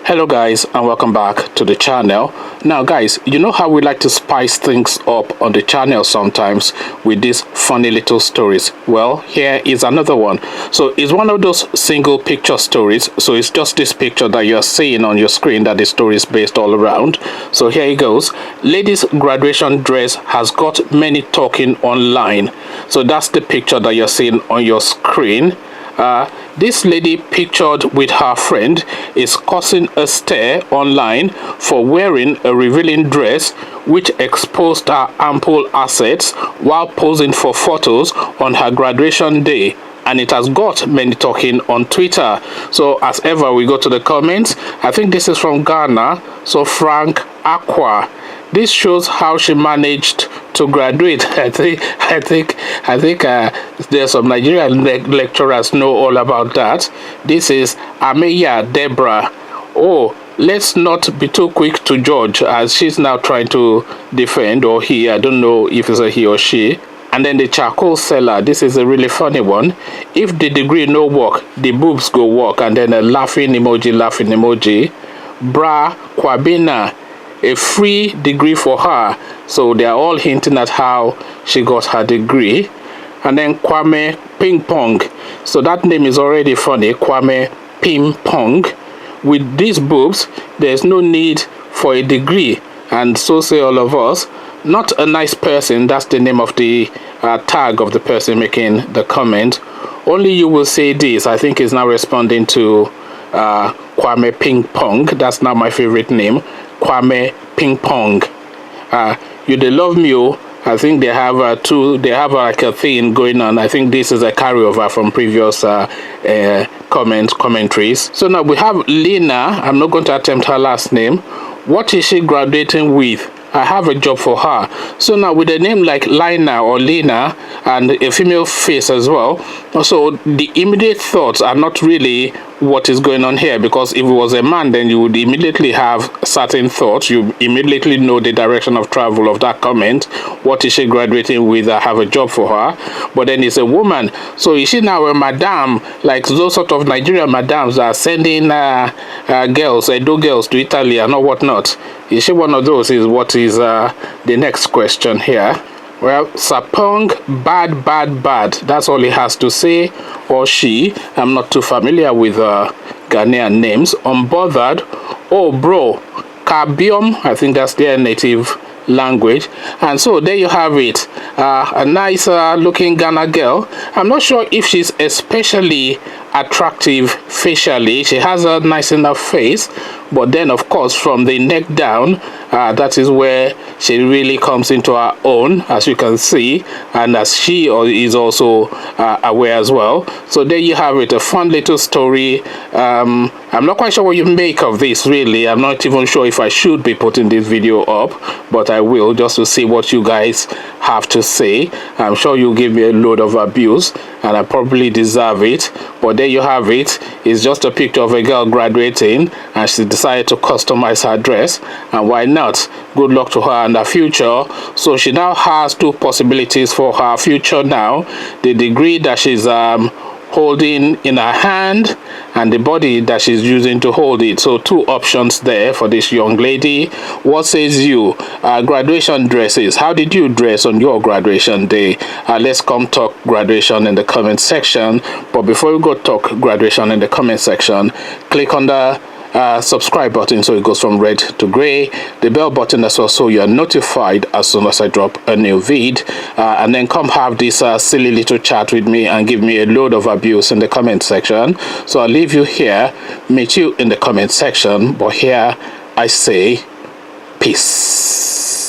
Hello guys, and welcome back to the channel. Now guys, you know how we like to spice things up on the channel sometimes with these funny little stories. Well, here is another one. So it's one of those single picture stories. So it's just this picture that you're seeing on your screen that the story is based all around. So here it goes. Lady's graduation dress has got many talking online. So that's the picture that you're seeing on your screen. This lady pictured with her friend is causing a stir online for wearing a revealing dress which exposed her ample assets while posing for photos on her graduation day. And it has got many talking on Twitter. So as ever, we go to the comments. I think this is from Ghana. So Frank Aqua. This shows how she managed to graduate. I think there's some Nigerian lecturers know all about that. This is Ameya Deborah. Oh, let's not be too quick to judge, as she's now trying to defend, or he, I don't know if it's a he or she. And then the charcoal seller, this is a really funny one. If the degree no work, the boobs go work. And then a laughing emoji. Bra Kwabina, a free degree for her. So they are all hinting at how she got her degree. And then Kwame Ping Pong. So that name is already funny, Kwame Ping Pong. With these boobs, there's no need for a degree. And so say all of us. Not a nice person, that's the name of the tag of the person making the comment. Only you will say this. I think is now responding to Kwame Ping Pong. That's now my favorite name, Kwame Ping Pong. You they love me, oh. I think they have like a thing going on. I think this is a carryover from previous commentaries. So now we have Lena. I'm not going to attempt her last name. What is she graduating with? I have a job for her. So now with a name like Lina or Lena and a female face as well, so the immediate thoughts are not really what is going on here, because if it was a man, then you would immediately have certain thoughts. You immediately know the direction of travel of that comment. What is she graduating with? I have a job for her. But then it's a woman. So is she now a madam, like those sort of Nigerian madams that are sending Edo girls to Italy and whatnot? Is she one of those? Is what is the next question here. Well, Sapong, bad. That's all he has to say, or she. I'm not too familiar with Ghanaian names. Unbothered. Oh, bro. Kabiom. I think that's their native language. And so there you have it. A nice looking Ghana girl. I'm not sure if she's especially attractive facially. She has a nice enough face, but then of course from the neck down, that is where she really comes into her own, as you can see, and as she is also aware as well. So there you have it, a fun little story. I'm not quite sure what you make of this, really. I'm not even sure if I should be putting this video up, but I will, just to see what you guys have to say. I'm sure you'll give me a load of abuse, and I probably deserve it, but there you have it. It's just a picture of a girl graduating, and she decided to customize her dress, and why not? Good luck to her and her future. So she now has two possibilities for her future now: the degree that she's holding in her hand and the body that she's using to hold it. So two options there for this young lady. What says you? Graduation dresses. How did you dress on your graduation day? Let's come talk graduation in the comment section. But before we go talk graduation in the comment section, click on the subscribe button so it goes from red to gray, the bell button as well, so you are notified as soon as I drop a new vid, and then come have this silly little chat with me and give me a load of abuse in the comment section. So I'll leave you here, meet you in the comment section, but here I say peace.